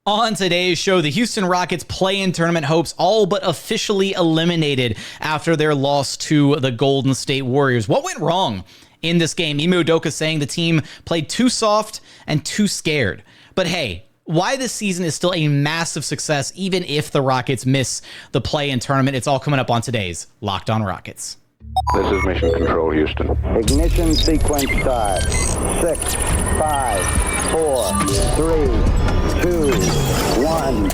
On today's show, the Houston Rockets play-in tournament hopes all but officially eliminated after their loss to the Golden State Warriors. What went wrong in this game? Ime Udoka saying the team played too soft and too scared. But hey, why this season is still a massive success, even if the Rockets miss the play-in tournament. It's all coming up on today's Locked On Rockets. This is Mission Control, Houston. Ignition sequence start. 6, 5, 4, 3, 2, 1.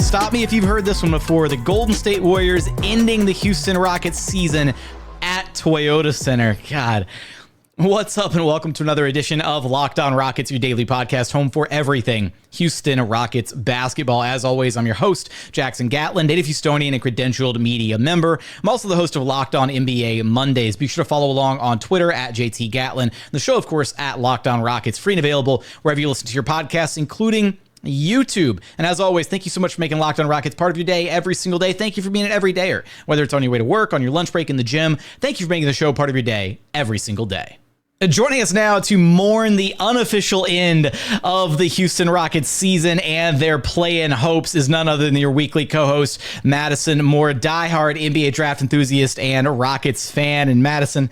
Stop me if you've heard this one before. The Golden State Warriors ending the Houston Rockets season at Toyota Center. God. What's up and welcome to another edition of Locked On Rockets, your daily podcast, home for everything Houston Rockets basketball. As always, I'm your host, Jackson Gatlin, native Houstonian and credentialed media member. I'm also the host of Locked On NBA Mondays. Be sure to follow along on Twitter at JT Gatlin. The show, of course, at Locked On Rockets, free and available wherever you listen to your podcasts, including YouTube. And as always, thank you so much for making Locked On Rockets part of your day every single day. Thank you for being an everydayer, whether it's on your way to work, on your lunch break, in the gym. Thank you for making the show part of your day every single day. Joining us now to mourn the unofficial end of the Houston Rockets season and their play-in hopes is none other than your weekly co-host, Madison Moore, diehard NBA draft enthusiast and Rockets fan. And Madison,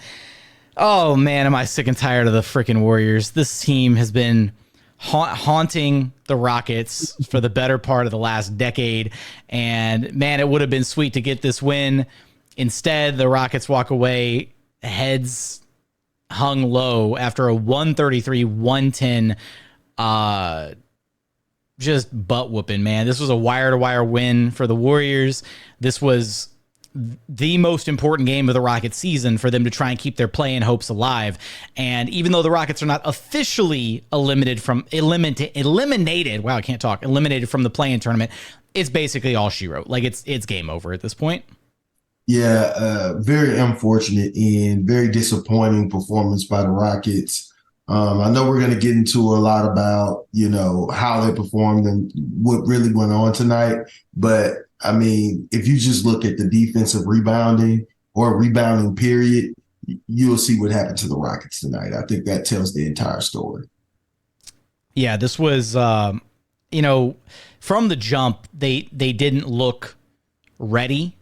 oh man, am I sick and tired of the freaking Warriors. This team has been haunting the Rockets for the better part of the last decade. And man, it would have been sweet to get this win. Instead, the Rockets walk away heads hung low after a 133-110 just butt whooping, man. This was a wire-to-wire win for the Warriors. This was the most important game of the Rockets season for them to try and keep their play-in hopes alive. And even though the Rockets are not officially eliminated from the play-in tournament, it's basically all she wrote. Like it's game over at this point. Yeah, very unfortunate and very disappointing performance by the Rockets. I know we're going to get into a lot about, how they performed and what really went on tonight. But, I mean, if you just look at the defensive rebounding or rebounding period, you'll see what happened to the Rockets tonight. I think that tells the entire story. Yeah, this was, from the jump, they didn't look ready.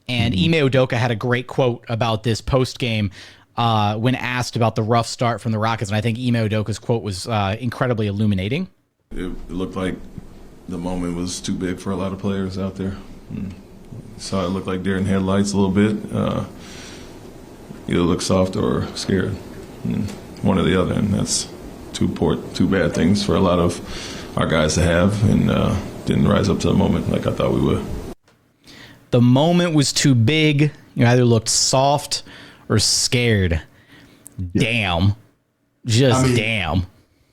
And Ime Udoka had a great quote about this post-game when asked about the rough start from the Rockets. And I think Ime Udoka's quote was incredibly illuminating. It looked like the moment was too big for a lot of players out there. Saw it looked like deer in headlights a little bit. Either look soft or scared. One or the other. And that's two bad things for a lot of our guys to have. And didn't rise up to the moment like I thought we would. The moment was too big. You either looked soft or scared. Yeah. Damn. Damn.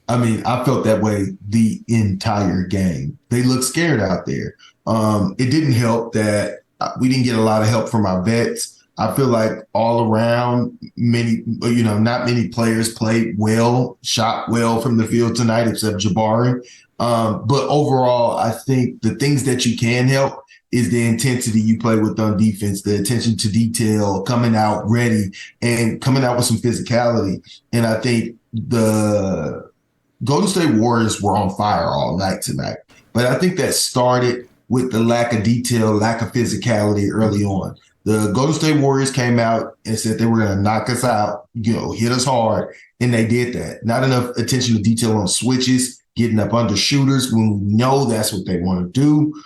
I mean, I felt that way the entire game. They looked scared out there. It didn't help that we didn't get a lot of help from our vets. I feel like all around, not many players played well, shot well from the field tonight, except Jabari. But overall, I think the things that you can help is the intensity you play with on defense, the attention to detail, coming out ready, and coming out with some physicality. And I think the Golden State Warriors were on fire all night tonight. But I think that started with the lack of detail, lack of physicality early on. The Golden State Warriors came out and said they were going to knock us out, hit us hard, and they did that. Not enough attention to detail on switches, getting up under shooters when we know that's what they want to do.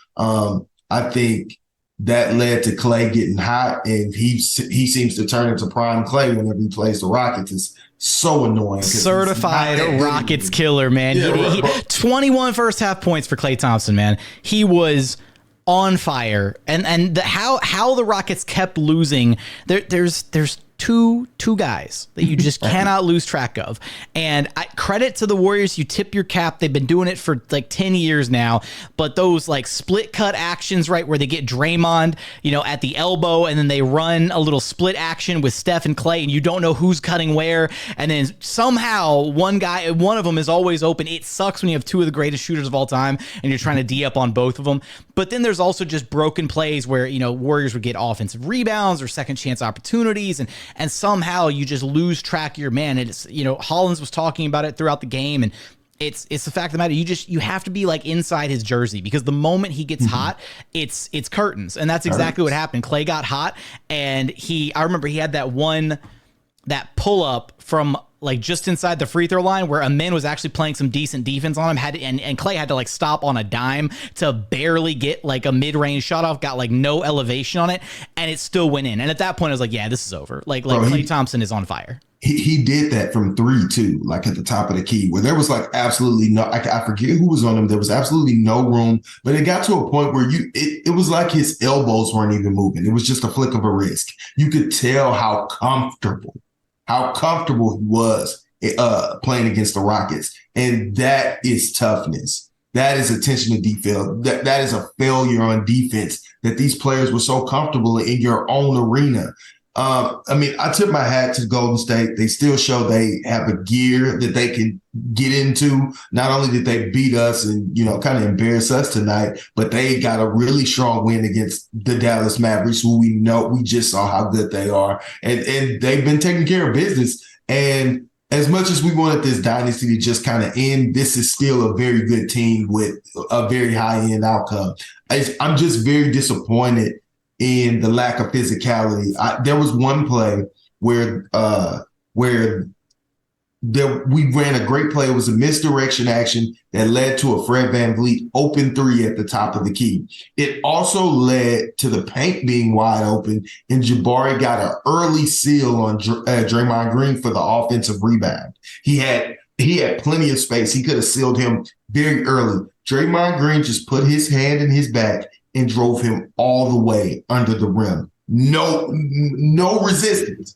I think that led to Clay getting hot, and he seems to turn into prime Clay whenever he plays the Rockets. It's so annoying. Certified Rockets killer, man. Yeah, he 21 first half points for Klay Thompson, man. He was on fire, and how the Rockets kept losing. There's two guys that you just cannot lose track of. And credit to the Warriors, you tip your cap. They've been doing it for like 10 years now. But those like split cut actions, right, where they get Draymond, at the elbow, and then they run a little split action with Steph and Clay, and you don't know who's cutting where. And then somehow one of them is always open. It sucks when you have two of the greatest shooters of all time and you're trying to D up on both of them. But then there's also just broken plays where, Warriors would get offensive rebounds or second chance opportunities, and somehow you just lose track of your man. And it's, Hollins was talking about it throughout the game, and it's the fact of the matter. You have to be like inside his jersey, because the moment he gets hot, it's curtains. And that's exactly what happened. Clay got hot, and I remember he had that pull up from like just inside the free throw line where Amin was actually playing some decent defense on him, and Clay had to like stop on a dime to barely get like a mid-range shot off, got like no elevation on it, and it still went in. And at that point I was like, yeah, this is over. Like Klay Thompson is on fire. He did that from 3 too, like at the top of the key, where there was like absolutely no, I forget who was on him. There was absolutely no room, but it got to a point where it was like his elbows weren't even moving. It was just a flick of a wrist. You could tell how comfortable he was playing against the Rockets. And that is toughness. That is attention to detail. That is a failure on defense, that these players were so comfortable in your own arena. I tip my hat to Golden State. They still show they have a gear that they can get into. Not only did they beat us and, kind of embarrass us tonight, but they got a really strong win against the Dallas Mavericks, who we just saw how good they are. And they've been taking care of business. And as much as we wanted this dynasty to just kind of end, this is still a very good team with a very high-end outcome. I'm just very disappointed in the lack of physicality. There was one play where we ran a great play. It was a misdirection action that led to a Fred VanVleet open 3 at the top of the key. It also led to the paint being wide open, and Jabari got an early seal on Draymond Green for the offensive rebound. He had plenty of space. He could have sealed him very early. Draymond Green just put his hand in his back and drove him all the way under the rim. No resistance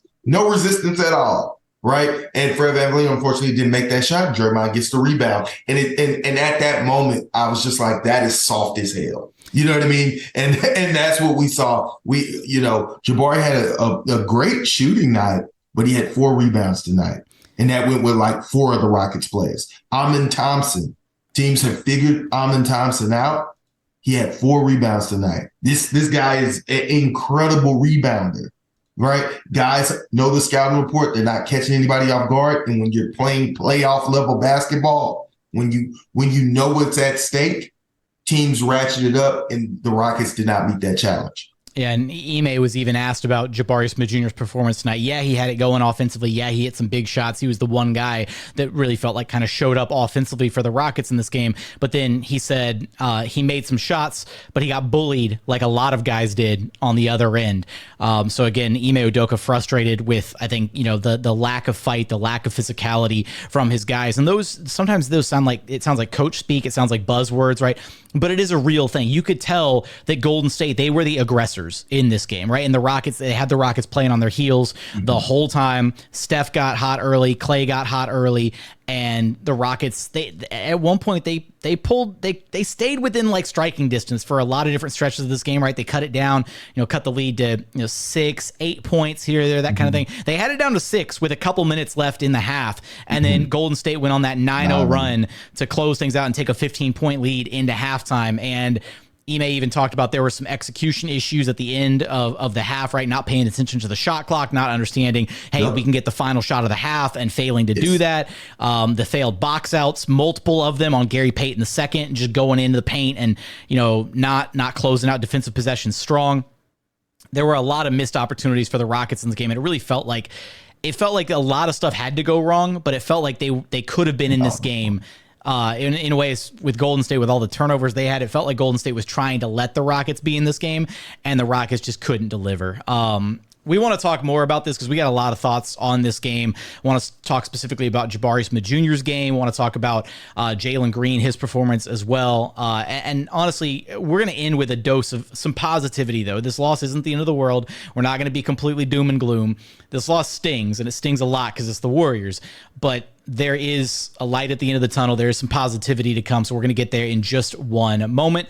at all, right? And Fred VanVleet unfortunately didn't make that shot. Draymond gets the rebound, and at that moment, I was just like, that is soft as hell. You know what I mean? And that's what we saw. Jabari had a great shooting night, but he had 4 rebounds tonight, and that went with like 4 of the Rockets players. Amin Thompson, teams have figured Amin Thompson out. He had 4 rebounds tonight. This guy is an incredible rebounder, right? Guys know the scouting report. They're not catching anybody off guard. And when you're playing playoff level basketball, when you know what's at stake, teams ratchet it up, and the Rockets did not meet that challenge. Yeah, and Ime was even asked about Jabari Smith Jr.'s performance tonight. Yeah, he had it going offensively. Yeah, he hit some big shots. He was the one guy that really felt like kind of showed up offensively for the Rockets in this game. But then he said he made some shots, but he got bullied like a lot of guys did on the other end. So again, Ime Udoka frustrated with, I think, the lack of fight, the lack of physicality from his guys. And sometimes those sounds like coach speak. It sounds like buzzwords, right? But it is a real thing. You could tell that Golden State, they were the aggressors in this game, right? And the Rockets, they had the Rockets playing on their heels the whole time. Steph got hot early, Clay got hot early, and the Rockets, at one point they stayed within like striking distance for a lot of different stretches of this game, right? They cut it down, cut the lead to 6, 8 points here, there, that kind of thing. They had it down to 6 with a couple minutes left in the half, and then Golden State went on that 9-0 run to close things out and take a 15-point lead into halftime. And Ime even talked about there were some execution issues at the end of the half, right? Not paying attention to the shot clock, not understanding, hey, we can get the final shot of the half, and failing to do that. The failed box outs, multiple of them on Gary Payton II, just going into the paint and, not closing out defensive possessions strong. There were a lot of missed opportunities for the Rockets in this game, and it really felt like a lot of stuff had to go wrong, but it felt like they could have been in this game. In ways, with Golden State, with all the turnovers they had, it felt like Golden State was trying to let the Rockets be in this game, and the Rockets just couldn't deliver. We want to talk more about this because we got a lot of thoughts on this game. I want to talk specifically about Jabari Smith Jr.'s game. I want to talk about Jalen Green, his performance as well. And honestly, we're going to end with a dose of some positivity, though. This loss isn't the end of the world. We're not going to be completely doom and gloom. This loss stings, and it stings a lot because it's the Warriors. But there is a light at the end of the tunnel. There is some positivity to come, so we're going to get there in just one moment.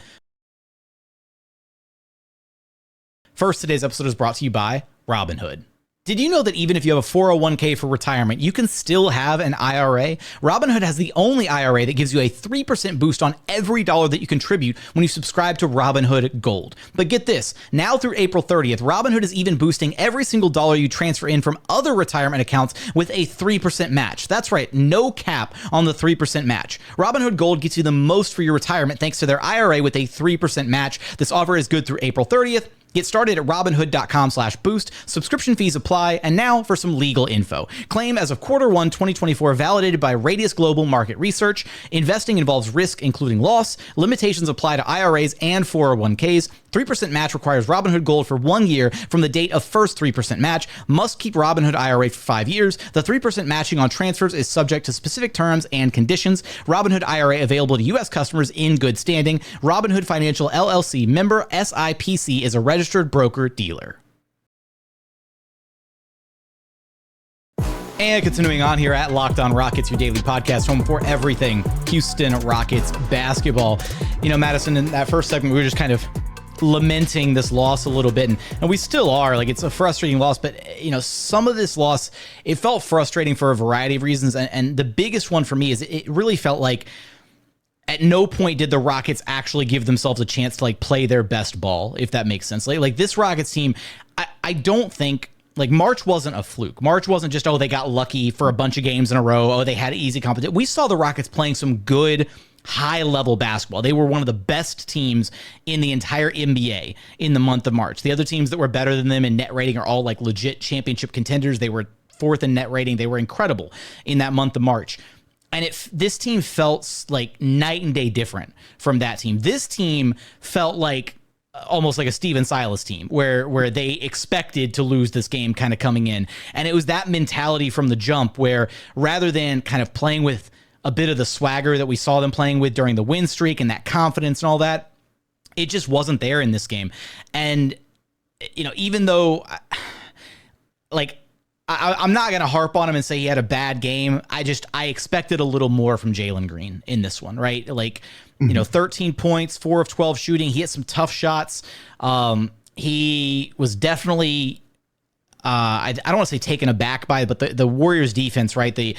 First, today's episode is brought to you by Robinhood. Did you know that even if you have a 401k for retirement, you can still have an IRA? Robinhood has the only IRA that gives you a 3% boost on every dollar that you contribute when you subscribe to Robinhood Gold. But get this, now through April 30th, Robinhood is even boosting every single dollar you transfer in from other retirement accounts with a 3% match. That's right, no cap on the 3% match. Robinhood Gold gets you the most for your retirement thanks to their IRA with a 3% match. This offer is good through April 30th. Get started at robinhood.com/boost. Subscription fees apply. And now for some legal info. Claim as of Q1 2024 validated by Radius Global Market Research. Investing involves risk, including loss. Limitations apply to IRAs and 401ks. 3% match requires Robinhood Gold for 1 year from the date of first 3% match. Must keep Robinhood IRA for 5 years. The 3% matching on transfers is subject to specific terms and conditions. Robinhood IRA available to U.S. customers in good standing. Robinhood Financial LLC member SIPC is a registered broker-dealer. And continuing on here at Locked On Rockets, your daily podcast, home for everything Houston Rockets basketball. You know, Madison, in that first segment, we were just kind of lamenting this loss a little bit, and we still are. Like, it's a frustrating loss, but you know, some of this loss, it felt frustrating for a variety of reasons, and the biggest one for me is it really felt like at no point did the Rockets actually give themselves a chance to like play their best ball, if that makes sense. Like this Rockets team, I don't think, like, March wasn't a fluke. March wasn't just, oh, they got lucky for a bunch of games in a row. Oh, they had easy competition. We saw the Rockets playing some good high-level basketball. They were one of the best teams in the entire NBA in the month of March. The other teams that were better than them in net rating are all like legit championship contenders. They were fourth in net rating. They were incredible in that month of March. And this team felt like night and day different from that team. This team felt like almost like a Steven Silas team where they expected to lose this game kind of coming in. And it was that mentality from the jump where rather than kind of playing with a bit of the swagger that we saw them playing with during the win streak and that confidence and all that, it just wasn't there in this game. And, you know, even though, like, I'm not going to harp on him and say he had a bad game. I expected a little more from Jalen Green in this one, right? Like, you know, 13 points, 4 of 12 shooting. He hit some tough shots. He was definitely, I don't want to say taken aback by it, but the Warriors defense, right? They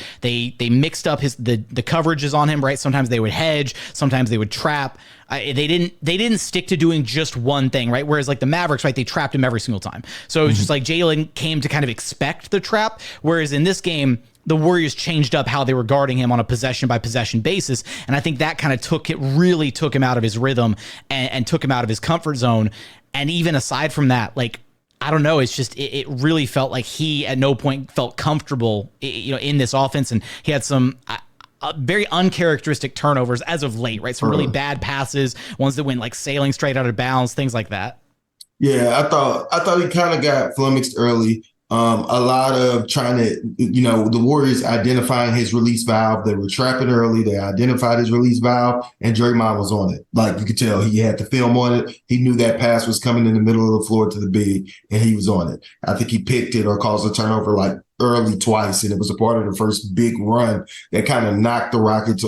mixed up the coverages on him, right? Sometimes they would hedge, sometimes they would trap. They didn't stick to doing just one thing, right? Whereas like the Mavericks, right? They trapped him every single time. So it was just like Jalen came to kind of expect the trap. Whereas in this game, the Warriors changed up how they were guarding him on a possession by possession basis. And I think that kind of really took him out of his rhythm and took him out of his comfort zone. And even aside from that, like, I don't know. It's just, it really felt like he at no point felt comfortable, you know, in this offense. And he had some very uncharacteristic turnovers as of late, right? Some really bad passes, ones that went like sailing straight out of bounds, things like that. Yeah, I thought he kind of got flummoxed early. A lot of trying to, you know, the Warriors identifying his release valve. They were trapping early. They identified his release valve, and Draymond was on it. Like, you could tell he had the film on it. He knew that pass was coming in the middle of the floor to the big, and he was on it. I think he picked it or caused a turnover like early twice, and it was a part of the first big run that kind of knocked the Rockets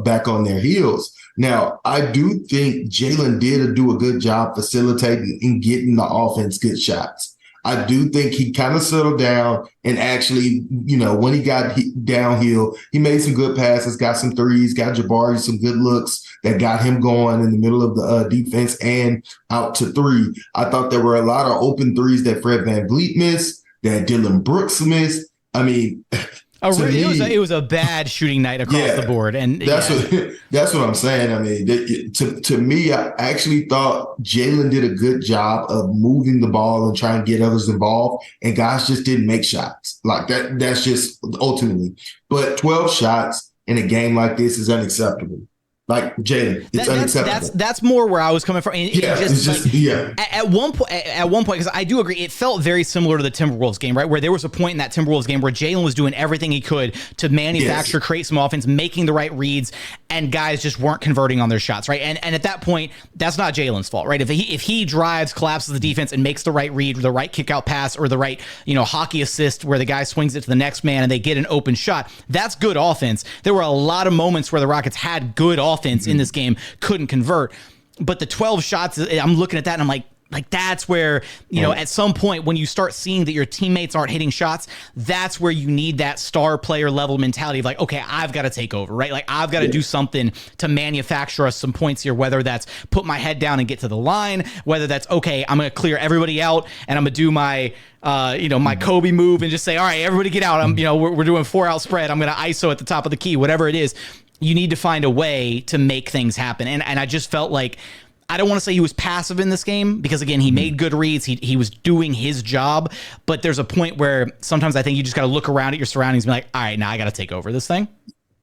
back on their heels. Now, I do think Jalen did do a good job facilitating and getting the offense good shots. I do think he kind of settled down and actually, you know, when he got downhill, he made some good passes, got some threes, got Jabari some good looks that got him going in the middle of the defense and out to three. I thought there were a lot of open threes that Fred VanVleet missed, that Dillon Brooks missed. I mean, it was a bad shooting night across the board, and that's what I'm saying. I mean, to me, I actually thought Jalen did a good job of moving the ball and trying to get others involved, and guys just didn't make shots like that. That's just ultimately. But 12 shots in a game like this is unacceptable. Like, Jalen, it's unacceptable. That's more where I was coming from. And At one point, because I do agree, it felt very similar to the Timberwolves game, right? Where there was a point in that Timberwolves game where Jalen was doing everything he could to manufacture, create some offense, making the right reads, and guys just weren't converting on their shots, right? And at that point, that's not Jalen's fault, right? If he drives, collapses the defense, and makes the right read, the right kick out pass, or the right, you know, hockey assist where the guy swings it to the next man and they get an open shot, that's good offense. There were a lot of moments where the Rockets had good offense in this game, couldn't convert. But the 12 shots, I'm looking at that and I'm like, Like that's where, at some point when you start seeing that your teammates aren't hitting shots, that's where you need that star player level mentality of like, okay, I've got to take over, right? Like I've got to do something to manufacture us some points here, whether that's put my head down and get to the line, whether that's, okay, I'm going to clear everybody out and I'm going to do my, my Kobe move and just say, all right, everybody get out. We're doing 4-out spread. I'm going to ISO at the top of the key, whatever it is. You need to find a way to make things happen. And I just felt like, I don't want to say he was passive in this game because, again, he made good reads. He was doing his job. But there's a point where sometimes I think you just got to look around at your surroundings and be like, all right, now I got to take over this thing.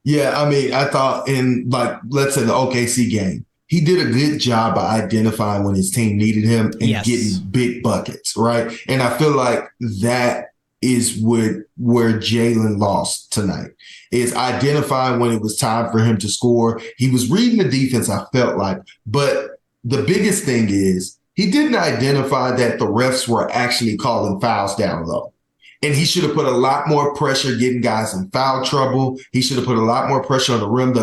Yeah, I mean, I thought in, like, let's say the OKC game, he did a good job of identifying when his team needed him and getting big buckets, right? And I feel like that is where Jalen lost tonight, is identifying when it was time for him to score. He was reading the defense, I felt like, but the biggest thing is he didn't identify that the refs were actually calling fouls down low. And he should have put a lot more pressure getting guys in foul trouble. He should have put a lot more pressure on the rim.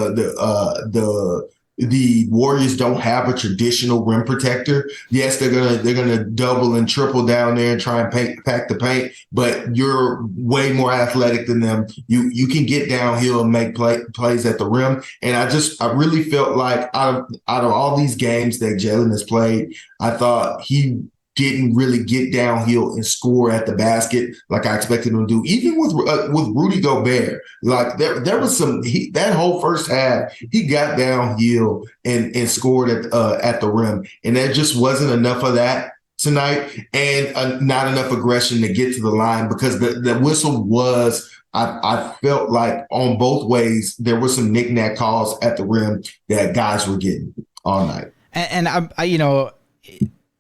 The Warriors don't have a traditional rim protector. Yes, they're gonna double and triple down there and try and pack the paint, but you're way more athletic than them. You can get downhill and make plays at the rim. And I really felt like out of all these games that Jalen has played, I thought he didn't really get downhill and score at the basket like I expected him to do. Even with Rudy Gobert, like there was that whole first half, he got downhill and scored at the rim, and there just wasn't enough of that tonight, and not enough aggression to get to the line because the whistle was. I felt like on both ways there were some knick-knack calls at the rim that guys were getting all night, and I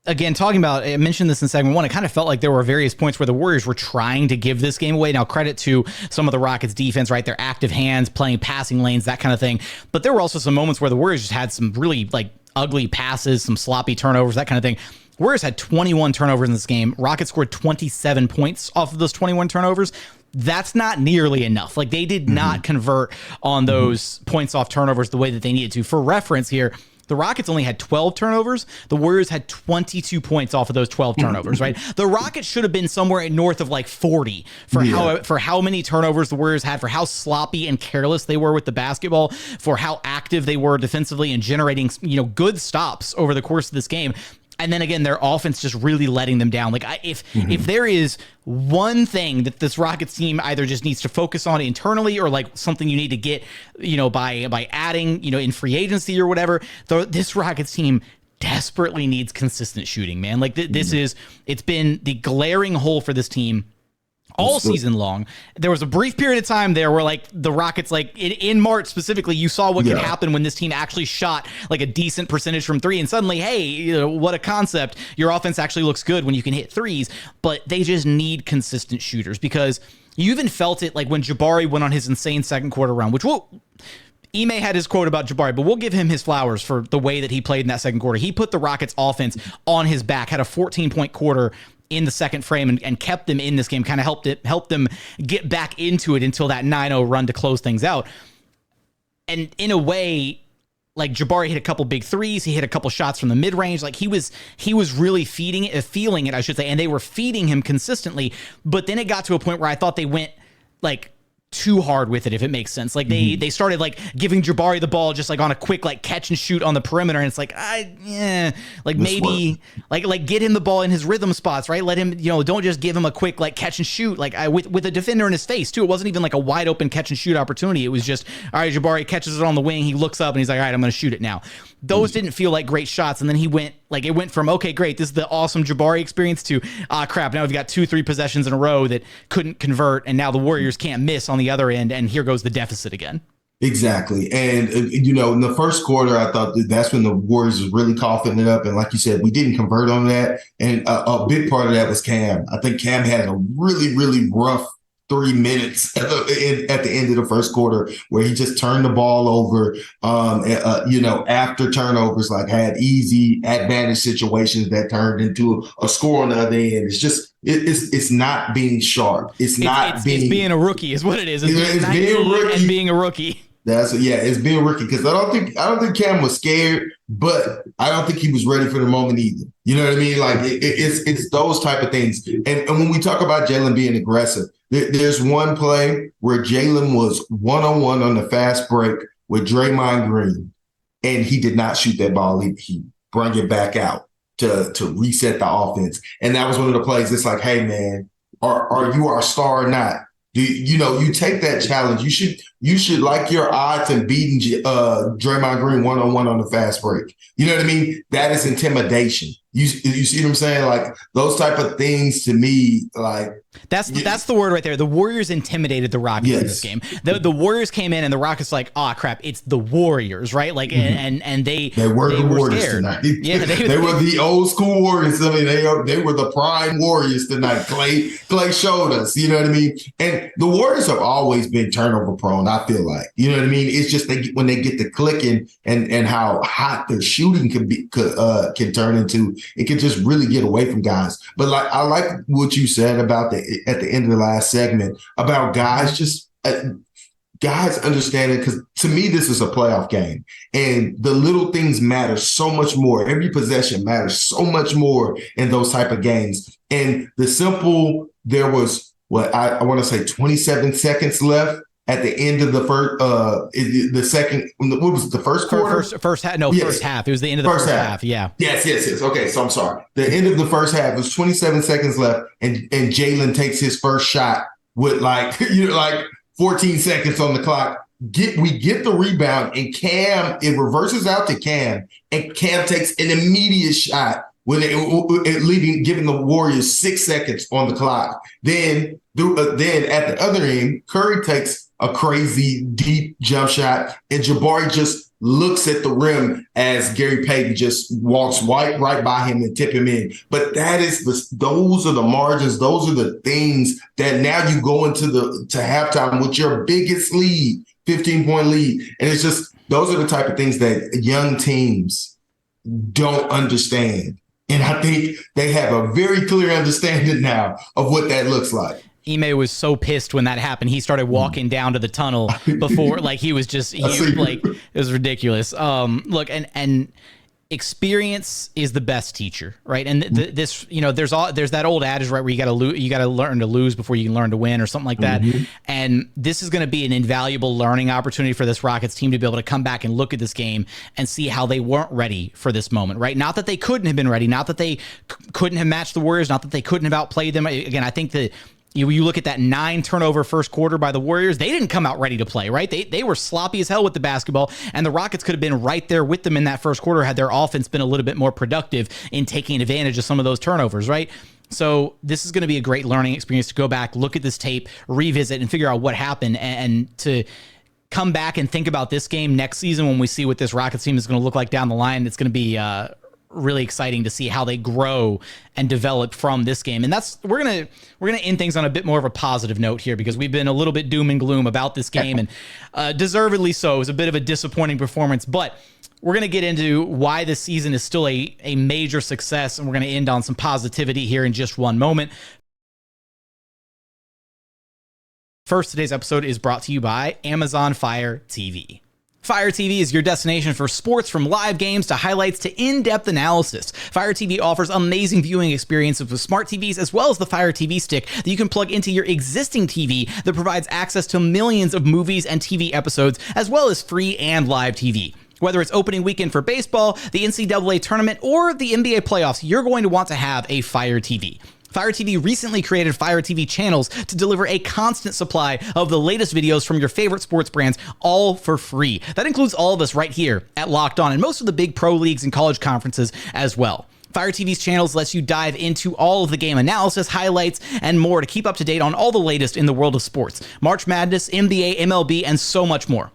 again, talking about, I mentioned this in segment one, it kind of felt like there were various points where the Warriors were trying to give this game away. Now, credit to some of the Rockets defense, right? Their active hands, playing passing lanes, that kind of thing. But there were also some moments where the Warriors just had some really ugly passes, some sloppy turnovers, that kind of thing. Warriors had 21 turnovers in this game. Rockets scored 27 points off of those 21 turnovers. That's not nearly enough. Like they did not convert on those points off turnovers the way that they needed to. For reference here, the Rockets only had 12 turnovers. The Warriors had 22 points off of those 12 turnovers, right? The Rockets should have been somewhere north of 40 for how many turnovers the Warriors had, for how sloppy and careless they were with the basketball, for how active they were defensively and generating, good stops over the course of this game. And then again, their offense just really letting them down. Like if there is one thing that this Rockets team either just needs to focus on internally or something you need to get, by adding, in free agency or whatever, this Rockets team desperately needs consistent shooting, man. It's been the glaring hole for this team all season long. There was a brief period of time there where the Rockets, in March specifically, you saw what could happen when this team actually shot a decent percentage from three, and suddenly, hey, what a concept. Your offense actually looks good when you can hit threes, but they just need consistent shooters because you even felt it when Jabari went on his insane second quarter run, which Ime had his quote about Jabari, but we'll give him his flowers for the way that he played in that second quarter. He put the Rockets offense on his back, had a 14-point quarter in the second frame and kept them in this game, kind of helped them get back into it until that 9-0 run to close things out. And in a way, Jabari hit a couple big threes, he hit a couple shots from the mid-range. He was really feeling it, I should say, and they were feeding him consistently. But then it got to a point where I thought they went too hard with it, if it makes sense. They started giving Jabari the ball just on a quick catch and shoot on the perimeter, and it's maybe get him the ball in his rhythm spots, right? Let him, don't just give him a quick catch and shoot with a defender in his face too. It wasn't even a wide open catch and shoot opportunity. It was just, all right, Jabari catches it on the wing, he looks up and he's like, all right, I'm going to shoot it now. Those didn't feel like great shots, and then he went it went from, okay, great, this is the awesome Jabari experience to, crap, now we've got 2-3 possessions in a row that couldn't convert, and now the Warriors can't miss on the other end, and here goes the deficit again. Exactly. And, in the first quarter, I thought that's when the Warriors was really coughing it up. And like you said, we didn't convert on that. And a big part of that was Cam. I think Cam had a really, really rough 3 minutes at the end of the first quarter where he just turned the ball over, after turnovers, had easy advantage situations that turned into a score on the other end. It's just, it's not being sharp. It's being a rookie is what it is. It's being a rookie. And being a rookie. It's being rookie because I don't think Cam was scared, but I don't think he was ready for the moment either. You know what I mean? Like it's those type of things. And when we talk about Jalen being aggressive, there's one play where Jalen was 1-on-1 on the fast break with Draymond Green, and he did not shoot that ball. He brought it back out to reset the offense. And that was one of the plays. It's like, hey man, are you our star or not? You take that challenge. You should like your odds in beating Draymond Green 1-on-1 on the fast break. You know what I mean? That is intimidation. You see what I'm saying? Like those type of things to me, like that's the word right there. The Warriors intimidated the Rockets in this game. The Warriors came in and the Rockets like, oh crap, it's the Warriors, right? Like and they were the Warriors scared tonight. Yeah, they were the old school Warriors. I mean, they were the prime Warriors tonight. Clay showed us, you know what I mean? And the Warriors have always been turnover prone, I feel like. You know what I mean? It's just when they get to clicking and how hot their shooting can turn into, it can just really get away from guys. But like I like what you said about at the end of the last segment about guys understanding, because to me this is a playoff game and the little things matter so much more. Every possession matters so much more in those type of games. And there was what I want to say 27 seconds left at the end of the first, the second, what was it, the first quarter? First half. No, yes. First half. It was the end of the first half. Yeah. Yes. Okay, so I'm sorry. The end of the first half, it was 27 seconds left, and Jalen takes his first shot with like 14 seconds on the clock. We get the rebound, and Cam, it reverses out to Cam, and Cam takes an immediate shot with giving the Warriors 6 seconds on the clock. Then at the other end, Curry takes a crazy deep jump shot, and Jabari just looks at the rim as Gary Payton just walks right by him and tip him in. But those are the margins, those are the things that now you go into to halftime with your biggest lead, 15-point lead. And it's just, those are the type of things that young teams don't understand. And I think they have a very clear understanding now of what that looks like. Ime was so pissed when that happened. He started walking down to the tunnel before, like he was just, it was ridiculous. Look, and experience is the best teacher, right? And there's that old adage, right, where you got to learn to lose before you can learn to win, or something like that. And this is going to be an invaluable learning opportunity for this Rockets team to be able to come back and look at this game and see how they weren't ready for this moment, right? Not that they couldn't have been ready, not that they couldn't have matched the Warriors, not that they couldn't have outplayed them. Again, I think that you look at that 9 turnover first quarter by the Warriors, they didn't come out ready to play, right? They were sloppy as hell with the basketball, and the Rockets could have been right there with them in that first quarter had their offense been a little bit more productive in taking advantage of some of those turnovers, right? So this is going to be a great learning experience to go back, look at this tape, revisit, and figure out what happened, and to come back and think about this game next season when we see what this Rockets team is going to look like down the line. It's going to be really exciting to see how they grow and develop from this game. And we're gonna end things on a bit more of a positive note here, because we've been a little bit doom and gloom about this game, and deservedly so. It was a bit of a disappointing performance, but we're going to get into why this season is still a major success, and we're going to end on some positivity here in just one moment. First, today's episode is brought to you by Amazon Fire TV. Fire TV is your destination for sports, from live games to highlights to in-depth analysis. Fire TV offers amazing viewing experiences with smart TVs, as well as the Fire TV stick that you can plug into your existing TV that provides access to millions of movies and TV episodes, as well as free and live TV. Whether it's opening weekend for baseball, the NCAA tournament, or the NBA playoffs, you're going to want to have a Fire TV. Fire TV recently created Fire TV channels to deliver a constant supply of the latest videos from your favorite sports brands, all for free. That includes all of us right here at Locked On, and most of the big pro leagues and college conferences as well. Fire TV's channels lets you dive into all of the game analysis, highlights, and more to keep up to date on all the latest in the world of sports. March Madness, NBA, MLB, and so much more.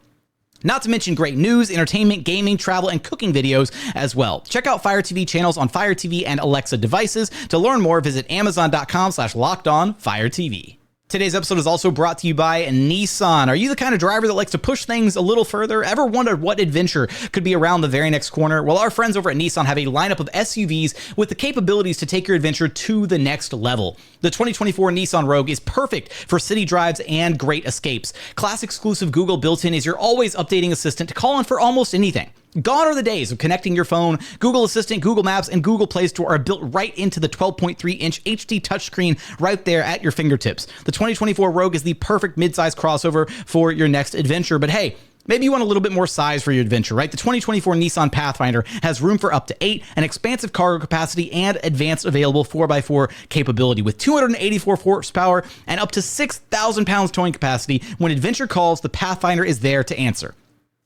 Not to mention great news, entertainment, gaming, travel, and cooking videos as well. Check out Fire TV channels on Fire TV and Alexa devices. To learn more, visit Amazon.com/LockedOnFireTV. Today's episode is also brought to you by Nissan. Are you the kind of driver that likes to push things a little further? Ever wondered what adventure could be around the very next corner? Well, our friends over at Nissan have a lineup of SUVs with the capabilities to take your adventure to the next level. The 2024 Nissan Rogue is perfect for city drives and great escapes. Class exclusive Google built-in is your always updating assistant to call on for almost anything. Gone are the days of connecting your phone. Google Assistant, Google Maps, and Google Play Store are built right into the 12.3-inch HD touchscreen right there at your fingertips. The 2024 Rogue is the perfect midsize crossover for your next adventure. But hey, maybe you want a little bit more size for your adventure, right? The 2024 Nissan Pathfinder has room for up to 8, an expansive cargo capacity, and advanced available 4x4 capability with 284 horsepower and up to 6,000 pounds towing capacity. When adventure calls, the Pathfinder is there to answer.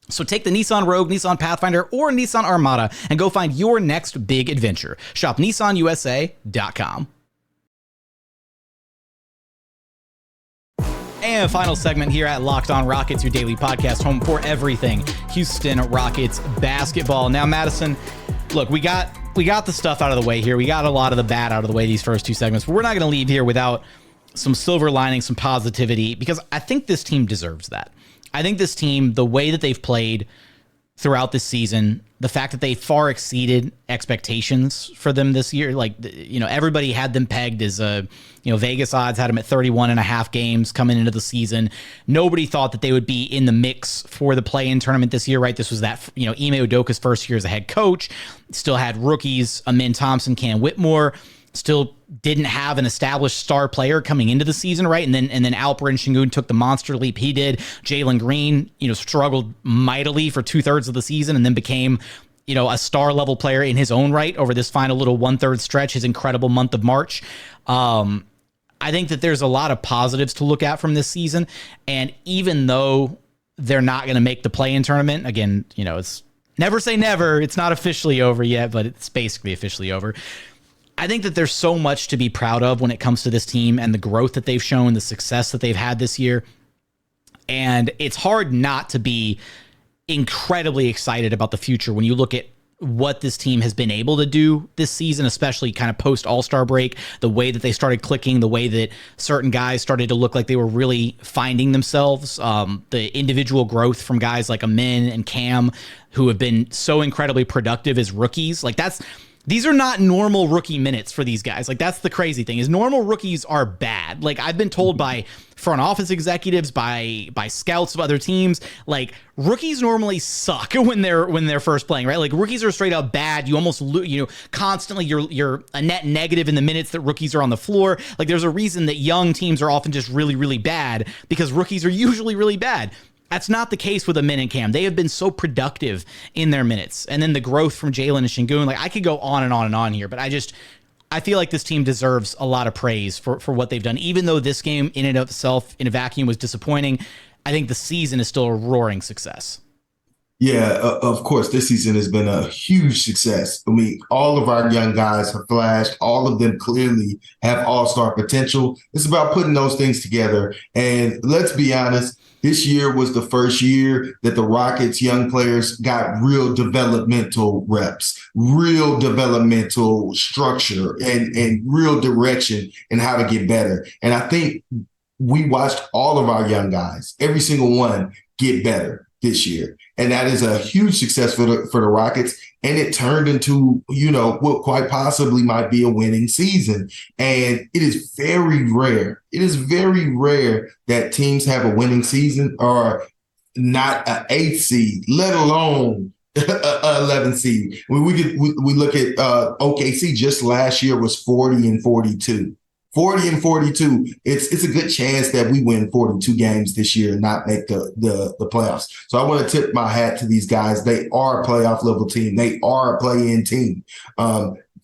So take the Nissan Rogue, Nissan Pathfinder, or Nissan Armada and go find your next big adventure. Shop nissanusa.com. And final segment here at Locked On Rockets, your daily podcast home for everything Houston Rockets basketball. Now, Madison, look, we got the stuff out of the way here. We got a lot of the bad out of the way these first two segments, but we're not going to leave here without some silver lining, some positivity, because I think this team deserves that. I think this team, the way that they've played throughout this season, the fact that they far exceeded expectations for them this year, like, everybody had them pegged as Vegas odds had them at 31.5 games coming into the season. Nobody thought that they would be in the mix for the play-in tournament this year, right? This was that, Ime Udoka's first year as a head coach, still had rookies, Thompson, Whitmore, still didn't have an established star player coming into the season, right? And then Alperen Sengun took the monster leap he did. Jalen Green, struggled mightily for 2/3 of the season and then became, a star level player in his own right over this final little 1/3 stretch, his incredible month of March. I think that there's a lot of positives to look at from this season. And even though they're not going to make the play-in tournament, again, it's never say never. It's not officially over yet, but it's basically officially over. I think that there's so much to be proud of when it comes to this team and the growth that they've shown, the success that they've had this year. And it's hard not to be incredibly excited about the future when you look at what this team has been able to do this season, especially kind of post All-Star break, the way that they started clicking, the way that certain guys started to look like they were really finding themselves, the individual growth from guys like Ime and Cam, who have been so incredibly productive as rookies. These are not normal rookie minutes for these guys. That's the crazy thing, is normal rookies are bad. I've been told by front office executives, by scouts of other teams, rookies normally suck when they're first playing, right? Rookies are straight up bad. You almost constantly you're a net negative in the minutes that rookies are on the floor. There's a reason that young teams are often just really, really bad, because rookies are usually really bad. That's not the case with Ime and Cam. They have been so productive in their minutes. And then the growth from Jalen and Sengun, I could go on and on and on here, but I feel like this team deserves a lot of praise for what they've done. Even though this game in and of itself in a vacuum was disappointing, I think the season is still a roaring success. Yeah, of course, this season has been a huge success. I mean, all of our young guys have flashed. All of them clearly have all-star potential. It's about putting those things together. And let's be honest, this year was the first year that the Rockets young players got real developmental reps, real developmental structure, and real direction in how to get better. And I think we watched all of our young guys, every single one, get better this year. And that is a huge success for the Rockets. And it turned into, what quite possibly might be a winning season. And it is very rare. It is very rare that teams have a winning season or not an 8th seed, let alone an 11th seed. We look at OKC just last year was 40-42. 40-42. It's a good chance that we win 42 games this year and not make the playoffs. So I want to tip my hat to these guys. They are a playoff level team. They are a play-in team.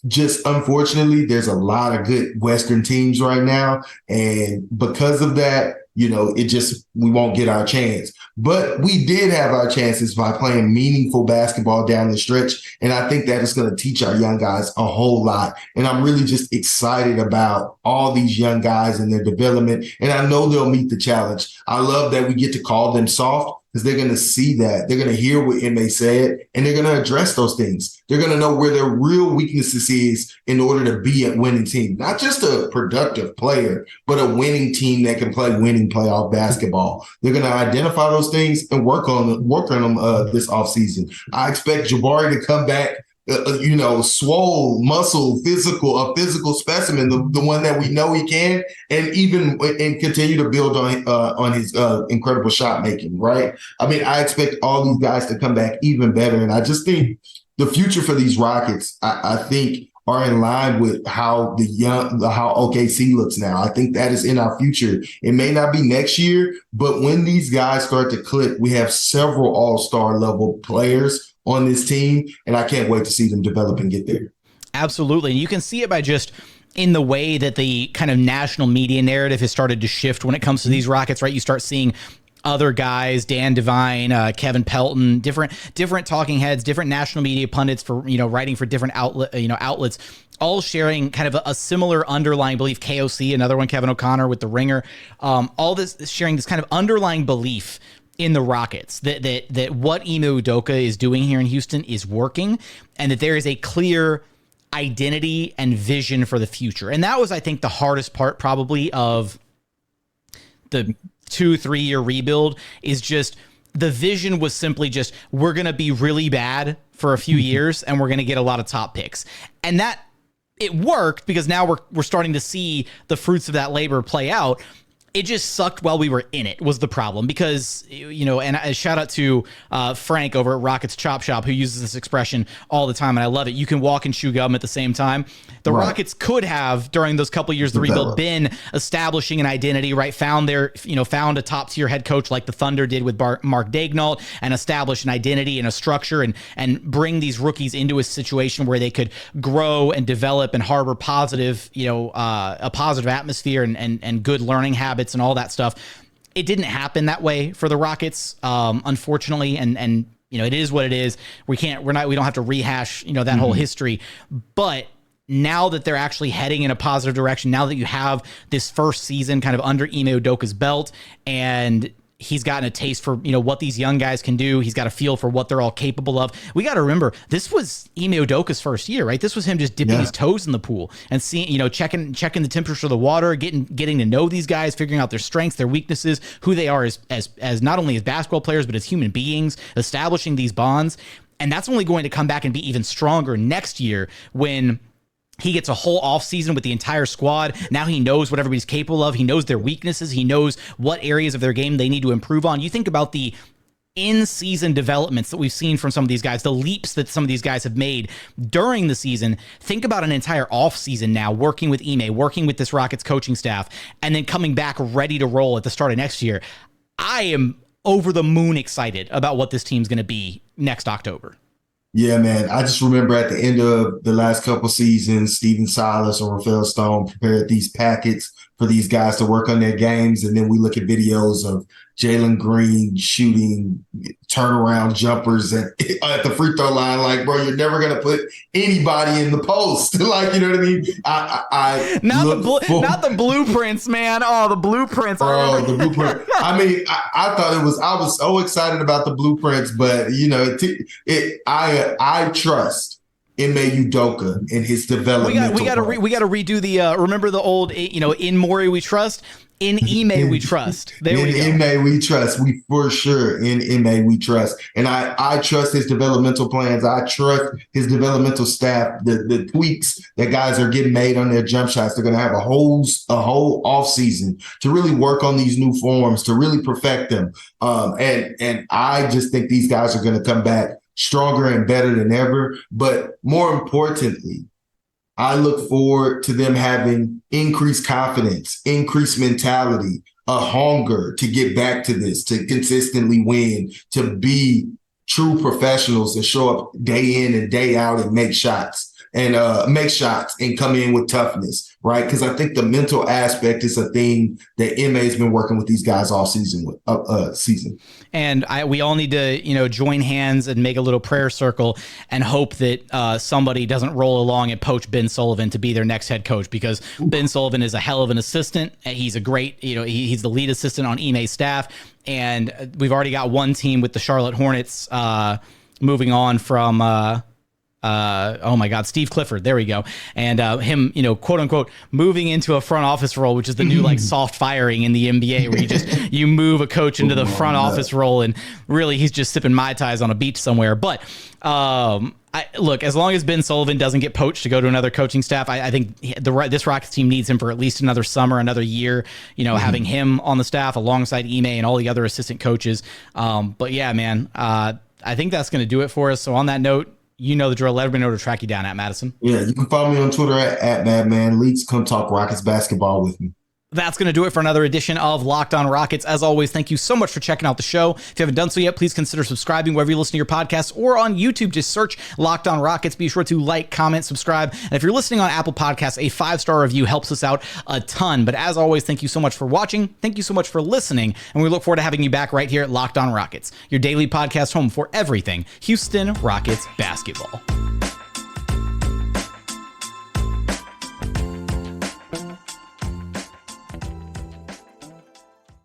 Just unfortunately, there's a lot of good Western teams right now. And because of that, we won't get our chance. But we did have our chances by playing meaningful basketball down the stretch. And I think that is going to teach our young guys a whole lot. And I'm really just excited about all these young guys and their development. And I know they'll meet the challenge. I love that we get to call them soft, because they're going to see that. They're going to hear what Ime said, and they're going to address those things. They're going to know where their real weaknesses is in order to be a winning team. Not just a productive player, but a winning team that can play winning playoff basketball. They're going to identify those things and work on them this offseason. I expect Jabari to come back swole, muscle, a physical specimen, the one that we know he can, and continue to build on his incredible shot making, right? I mean, I expect all these guys to come back even better. And I just think the future for these Rockets, I think, are in line with how how OKC looks now. I think that is in our future. It may not be next year, but when these guys start to click, we have several all-star level players on this team, and I can't wait to see them develop and get there. Absolutely. And you can see it by just in the way that the kind of national media narrative has started to shift when it comes to these Rockets, right? You start seeing other guys, Dan Devine, Kevin Pelton, different talking heads, different national media pundits for, writing for different outlets, all sharing kind of a similar underlying belief. KOC, another one, Kevin O'Connor with The Ringer, all this sharing this kind of underlying belief in the Rockets that what Ime Udoka is doing here in Houston is working, and that there is a clear identity and vision for the future. And that was, I think, the hardest part probably of the 2-3 year rebuild, is just the vision was simply just, we're going to be really bad for a few years and we're going to get a lot of top picks. And that it worked, because now we're starting to see the fruits of that labor play out. It just sucked while we were in it was the problem, because, and a shout out to Frank over at Rockets Chop Shop, who uses this expression all the time, and I love it. You can walk and chew gum at the same time. The Rockets could have, during those couple years of the rebuild, been establishing an identity, right? Found a top tier head coach like the Thunder did with Mark Daignault, and establish an identity and a structure, and bring these rookies into a situation where they could grow and develop and harbor a positive atmosphere and good learning habits and all that stuff. It didn't happen that way for the Rockets, unfortunately, and it is what it is. We don't have to rehash that whole history. But now that they're actually heading in a positive direction, now that you have this first season kind of under Ime Udoka's belt, and he's gotten a taste for, what these young guys can do. He's got a feel for what they're all capable of. We got to remember, this was Ime Udoka's first year, right? This was him just dipping his toes in the pool and seeing, checking the temperature of the water, getting to know these guys, figuring out their strengths, their weaknesses, who they are as not only as basketball players, but as human beings, establishing these bonds. And that's only going to come back and be even stronger next year when he gets a whole offseason with the entire squad. Now he knows what everybody's capable of. He knows their weaknesses. He knows what areas of their game they need to improve on. You think about the in-season developments that we've seen from some of these guys, the leaps that some of these guys have made during the season. Think about an entire offseason now, working with Ime, working with this Rockets coaching staff, and then coming back ready to roll at the start of next year. I am over the moon excited about what this team's going to be next October. Yeah, man. I just remember at the end of the last couple seasons, Stephen Silas or Rafael Stone prepared these packets for these guys to work on their games. And then we look at videos of Jalen Green shooting turnaround jumpers at the free throw line. Like, bro, you're never going to put anybody in the post. Like, you know what I mean? Not the blueprints, man. Oh, the blueprints. Bro, the blueprint. I mean, I was so excited about the blueprints, but, I trust Ime Udoka and his development. We got to redo the remember the old in Morey we trust, in Ime we trust. There we go. In Ime we trust. We for sure in Ime we trust, and I trust his developmental plans. I trust his developmental staff. The tweaks that guys are getting made on their jump shots. They're going to have a whole off season to really work on these new forms, to really perfect them. And I just think these guys are going to come back stronger and better than ever. But more importantly, I look forward to them having increased confidence, increased mentality, a hunger to get back to this, to consistently win, to be true professionals and show up day in and day out and make shots. and make shots and come in with toughness, right? Because I think the mental aspect is a thing that Ime has been working with these guys all season. And we all need to, join hands and make a little prayer circle and hope that somebody doesn't roll along and poach Ben Sullivan to be their next head coach, because Ben Sullivan is a hell of an assistant. He's a great, he's the lead assistant on Ime's staff. And we've already got one team with the Charlotte Hornets moving on from oh my God, Steve Clifford. There we go. And him, quote unquote, moving into a front office role, which is the new like soft firing in the NBA, where you move a coach into the front office role, and really he's just sipping Mai Tais on a beach somewhere. But look, as long as Ben Sullivan doesn't get poached to go to another coaching staff, I think this Rockets team needs him for at least another summer, another year, having him on the staff alongside Ime and all the other assistant coaches. But yeah, man, I think that's going to do it for us. So on that note, the drill. Let everybody know to track you down at Madison. Yeah, you can follow me on Twitter at Madman Leaks. Come talk Rockets basketball with me. That's going to do it for another edition of Locked On Rockets. As always, thank you so much for checking out the show. If you haven't done so yet, please consider subscribing wherever you listen to your podcasts, or on YouTube. Just search Locked On Rockets. Be sure to like, comment, subscribe. And if you're listening on Apple Podcasts, a 5-star review helps us out a ton. But as always, thank you so much for watching. Thank you so much for listening. And we look forward to having you back right here at Locked On Rockets, your daily podcast home for everything Houston Rockets basketball.